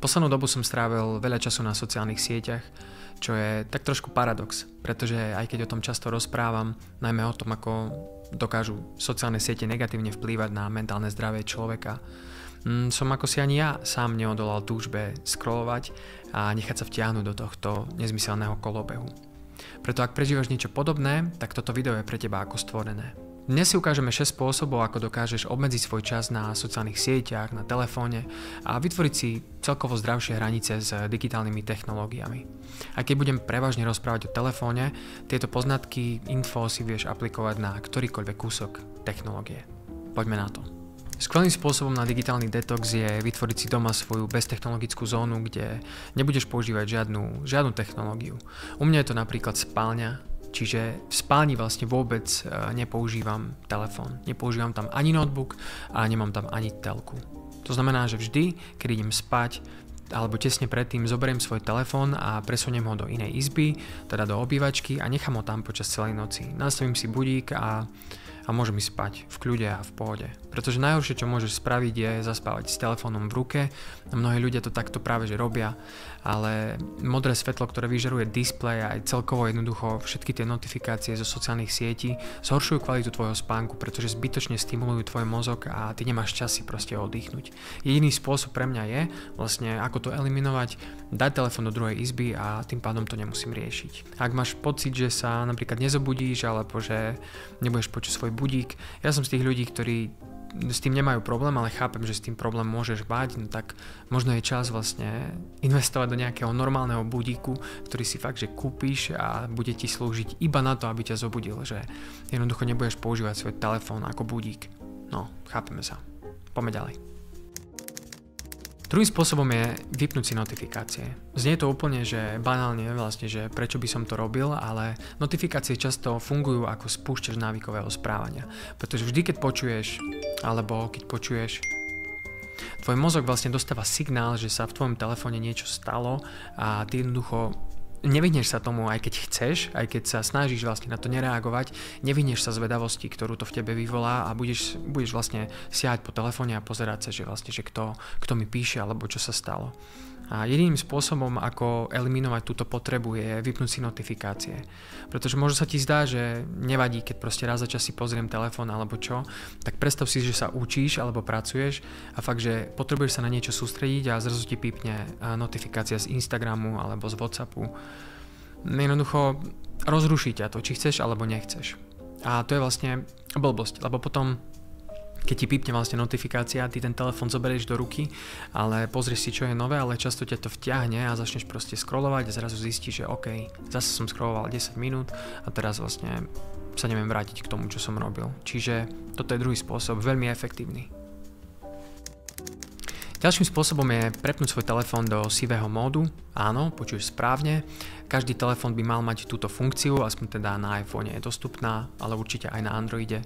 Poslednú dobu som strávil veľa času na sociálnych sieťach, čo je tak trošku paradox, pretože aj keď o tom často rozprávam, najmä o tom, ako dokážu sociálne siete negatívne vplývať na mentálne zdravie človeka, som ako si ani ja sám neodolal túžbe scrollovať a nechať sa vtiahnuť do tohto nezmyselného kolobehu. Preto ak prežívaš niečo podobné, tak toto video je pre teba ako stvorené. Dnes si ukážeme 6 spôsobov, ako dokážeš obmedziť svoj čas na sociálnych sieťach, na telefóne a vytvoriť si celkovo zdravšie hranice s digitálnymi technológiami. A keď budem prevažne rozprávať o telefóne, tieto poznatky, info si vieš aplikovať na ktorýkoľvek kúsok technológie. Poďme na to. Skvelým spôsobom na digitálny detox je vytvoriť si doma svoju beztechnologickú zónu, kde nebudeš používať žiadnu technológiu. U mňa je to napríklad spálňa, čiže v spálni vlastne vôbec nepoužívam telefón. Nepoužívam tam ani notebook a nemám tam ani telku. To znamená, že vždy, keď idem spať alebo tesne predtým zoberiem svoj telefón a presuniem ho do inej izby, teda do obývačky a nechám ho tam počas celej noci. Nastavím si budík a môžem ísť spať v kľude a v pohode. Pretože najhoršie, čo môžeš spraviť, je zaspávať s telefónom v ruke. Mnohí ľudia to takto práve že robia, ale modré svetlo, ktoré vyžaruje displej a aj celkovo jednoducho všetky tie notifikácie zo sociálnych sietí zhoršujú kvalitu tvojho spánku, pretože zbytočne stimulujú tvoj mozog a ty nemáš čas si proste oddychnúť. Jediný spôsob pre mňa je vlastne ako to eliminovať, dať telefón do druhej izby a tým pádom to nemusím riešiť. Ak máš pocit, že sa napríklad nezobudíš alebo že nebudeš počuť svoj budík, ja som z tých ľudí, ktorí s tým nemajú problém, ale chápem, že s tým problém môžeš mať, no tak možno je čas vlastne investovať do nejakého normálneho budíku, ktorý si fakt, že kúpiš a bude ti slúžiť iba na to, aby ťa zobudil, že jednoducho nebudeš používať svoj telefón ako budík. No, chápeme sa. Poďme ďalej. Druhým spôsobom je vypnúť si notifikácie. Znie to úplne, že banálne vlastne, že prečo by som to robil, ale notifikácie často fungujú ako spúšťač návykového správania. Pretože vždy, keď počuješ, tvoj mozog vlastne dostáva signál, že sa v tvojom telefóne niečo stalo a ty jednoducho nevyhneš sa tomu, aj keď chceš, aj keď sa snažíš vlastne na to nereagovať, nevyhneš sa zvedavosti, ktorú to v tebe vyvolá a budeš vlastne siahať po telefóne a pozerať sa, že vlastne, že kto mi píše alebo čo sa stalo. A jediným spôsobom, ako eliminovať túto potrebu, je vypnúť si notifikácie. Pretože možno sa ti zdá, že nevadí, keď proste raz za čas si pozriem telefón alebo čo, tak predstav si, že sa učíš alebo pracuješ a fakt, že potrebuješ sa na niečo sústrediť a zrazu ti pípne notifikácia z Instagramu alebo z WhatsAppu. Jednoducho rozruší ťa to, či chceš alebo nechceš. A to je vlastne blbosť, lebo potom keď ti pípne vlastne notifikácia, ty ten telefón zoberieš do ruky, ale pozrieš si, čo je nové, ale často ťa to vtiahne a začneš proste scrollovať a zrazu zistíš, že OK, zase som scrolloval 10 minút a teraz vlastne sa neviem vrátiť k tomu, čo som robil. Čiže toto je druhý spôsob, veľmi efektívny. Ďalším spôsobom je prepnúť svoj telefón do sivého módu. Áno, počuješ správne. Každý telefón by mal mať túto funkciu, aspoň teda na iPhone je dostupná, ale určite aj na Androide.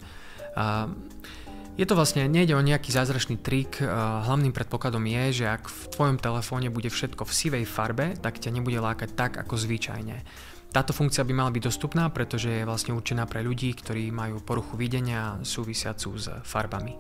Je to vlastne, nejde o nejaký zázračný trik, hlavným predpokladom je, že ak v tvojom telefóne bude všetko v sivej farbe, tak ťa nebude lákať tak ako zvyčajne. Táto funkcia by mala byť dostupná, pretože je vlastne určená pre ľudí, ktorí majú poruchu videnia súvisiacu s farbami.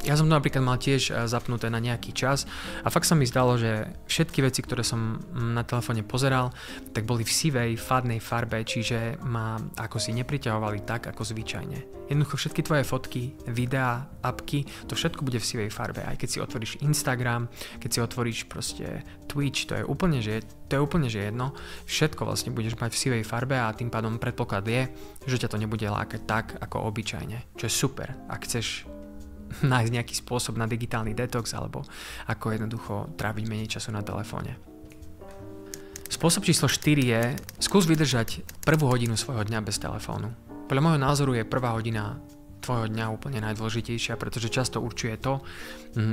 Ja som to napríklad mal tiež zapnuté na nejaký čas a fakt sa mi zdalo, že všetky veci, ktoré som na telefóne pozeral, tak boli v sivej, fadnej farbe, čiže ma ako si nepriťahovali tak, ako zvyčajne. Jednoducho všetky tvoje fotky, videá, apky, to všetko bude v sivej farbe. Aj keď si otvoríš Instagram, keď si otvoríš proste Twitch, to je úplne že jedno. Všetko vlastne budeš mať v sivej farbe a tým pádom predpoklad je, že ťa to nebude lákať tak, ako obyčajne. Čo je super, ak chceš nájsť nejaký spôsob na digitálny detox alebo ako jednoducho tráviť menej času na telefóne. Spôsob číslo 4 je skús vydržať prvú hodinu svojho dňa bez telefónu. Podľa môjho názoru je prvá hodina tvojho dňa úplne najdôležitejšia, pretože často určuje to,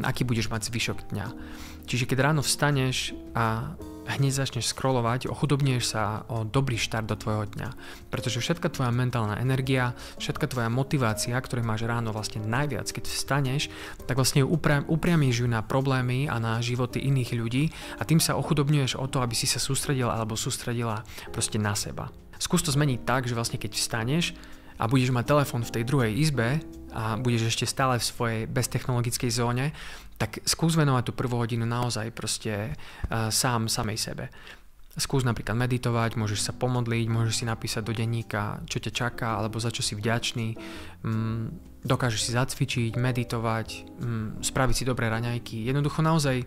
aký budeš mať zvyšok dňa. Čiže keď ráno vstaneš a hneď začneš scrollovať, ochudobnieš sa o dobrý štart do tvojho dňa. Pretože všetka tvoja mentálna energia, všetka tvoja motivácia, ktorú máš ráno vlastne najviac, keď vstaneš, tak vlastne upriamíš ju na problémy a na životy iných ľudí a tým sa ochudobňuješ o to, aby si sa sústredil alebo sústredila proste na seba. Skús to zmeniť tak, že vlastne keď vstaneš, a budeš mať telefón v tej druhej izbe a budeš ešte stále v svojej beztechnologickej zóne, tak skús venovať tú prvú hodinu naozaj proste samej sebe. Skús napríklad meditovať, môžeš sa pomodliť, môžeš si napísať do denníka, čo ťa čaká, alebo za čo si vďačný. Dokážeš si zacvičiť, meditovať, spraviť si dobré raňajky. Jednoducho naozaj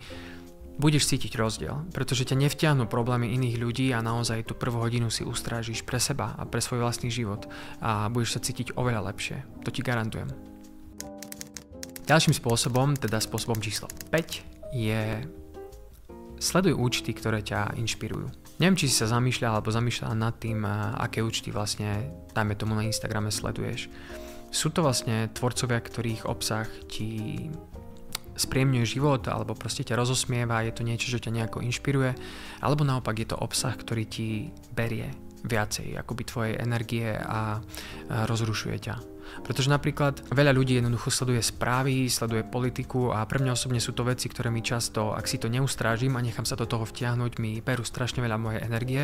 budeš cítiť rozdiel, pretože ťa nevtiahnu problémy iných ľudí a naozaj tú prvú hodinu si ustrážiš pre seba a pre svoj vlastný život a budeš sa cítiť oveľa lepšie. To ti garantujem. Ďalším spôsobom, teda spôsobom číslo 5, je sleduj účty, ktoré ťa inšpirujú. Neviem, či si sa zamýšľal alebo zamýšľala nad tým, aké účty vlastne, dajme tomu na Instagrame, sleduješ. Sú to vlastne tvorcovia, ktorých obsah ti spríjemňuje život alebo proste ťa rozosmieva, je to niečo, čo ťa nejako inšpiruje, alebo naopak je to obsah, ktorý ti berie viacej akoby tvojej energie a rozrušuje ťa. Pretože napríklad veľa ľudí jednoducho sleduje správy, sleduje politiku a pre mňa osobne sú to veci, ktoré mi často, ak si to neustrážim a nechám sa do toho vtiahnuť, mi berú strašne veľa mojej energie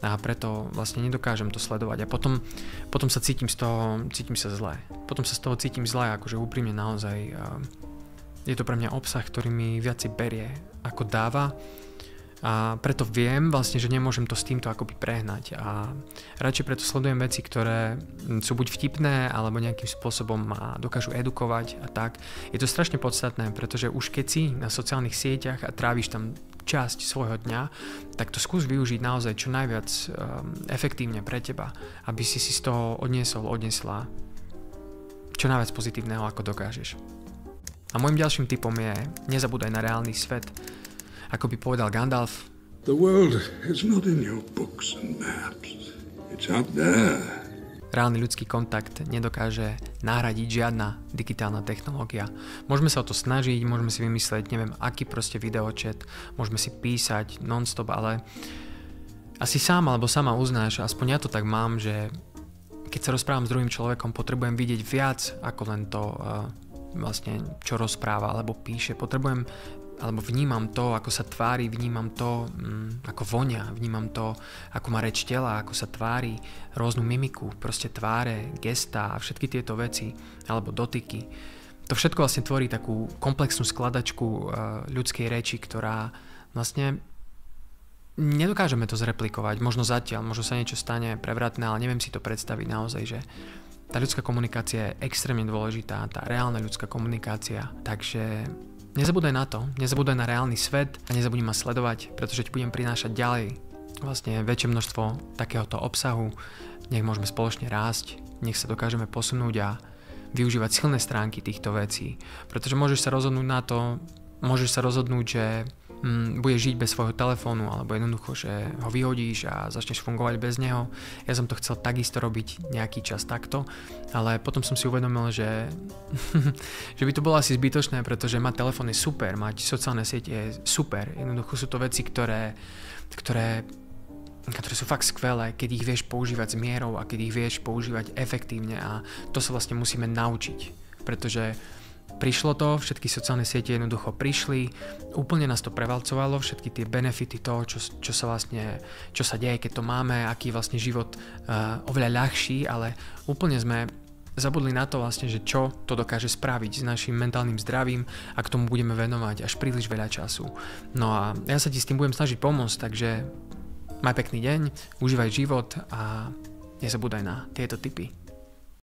a preto vlastne nedokážem to sledovať a potom sa cítim sa zle. Potom sa z toho cítim zle, akože úprimne naozaj je to pre mňa obsah, ktorý mi viac berie ako dáva. A preto viem vlastne, že nemôžem to s týmto akoby prehnať a radšej preto sledujem veci, ktoré sú buď vtipné, alebo nejakým spôsobom ma dokážu edukovať a tak. Je to strašne podstatné, pretože už keď si na sociálnych sieťach a tráviš tam časť svojho dňa, tak to skús využiť naozaj čo najviac efektívne pre teba, aby si z toho odniesla čo najviac pozitívneho, ako dokážeš. A môjim ďalším tipom je, nezabúdaj na reálny svet. Ako by povedal Gandalf, The world is not in your books and maps. It's out there. Reálny ľudský kontakt nedokáže nahradiť žiadna digitálna technológia. Môžeme sa o to snažiť, môžeme si vymyslieť, neviem, aký proste videočet, môžeme si písať non-stop, ale asi sám alebo sama uznáš, aspoň ja to tak mám, že keď sa rozprávam s druhým človekom, potrebujem vidieť viac ako len to, vlastne, čo rozpráva alebo píše. Potrebujem alebo vnímam to, ako sa tvári, vnímam to, ako vonia, vnímam to, ako má reč tela, ako sa tvári, rôznu mimiku, proste tváre, gestá a všetky tieto veci, alebo dotyky. To všetko vlastne tvorí takú komplexnú skladačku ľudskej reči, ktorá vlastne nedokážeme to zreplikovať, možno zatiaľ, možno sa niečo stane prevratné, ale neviem si to predstaviť naozaj, že tá ľudská komunikácia je extrémne dôležitá, tá reálna ľudská komunikácia, takže nezabúdaj na to, nezabúdaj na reálny svet a nezabudni ma sledovať, pretože ti budem prinášať ďalej vlastne väčšie množstvo takéhoto obsahu, nech môžeme spoločne rásť, nech sa dokážeme posunúť a využívať silné stránky týchto vecí, pretože môžeš sa rozhodnúť, že budeš žiť bez svojho telefónu alebo jednoducho, že ho vyhodíš a začneš fungovať bez neho. Ja som to chcel takisto robiť nejaký čas takto, ale potom som si uvedomil, že by to bolo asi zbytočné, pretože mať telefón je super, mať sociálne siete je super. Jednoducho sú to veci, ktoré sú fakt skvelé, keď ich vieš používať s mierou a keď ich vieš používať efektívne a to sa vlastne musíme naučiť, pretože prišlo to, všetky sociálne siete jednoducho prišli, úplne nás to prevalcovalo, všetky tie benefity toho, čo sa deje, keď to máme, aký vlastne život oveľa ľahší, ale úplne sme zabudli na to vlastne, že čo to dokáže spraviť s našim mentálnym zdravím a k tomu budeme venovať až príliš veľa času. No a ja sa ti s tým budem snažiť pomôcť, takže maj pekný deň, užívaj život a nezabúdaj na tieto tipy.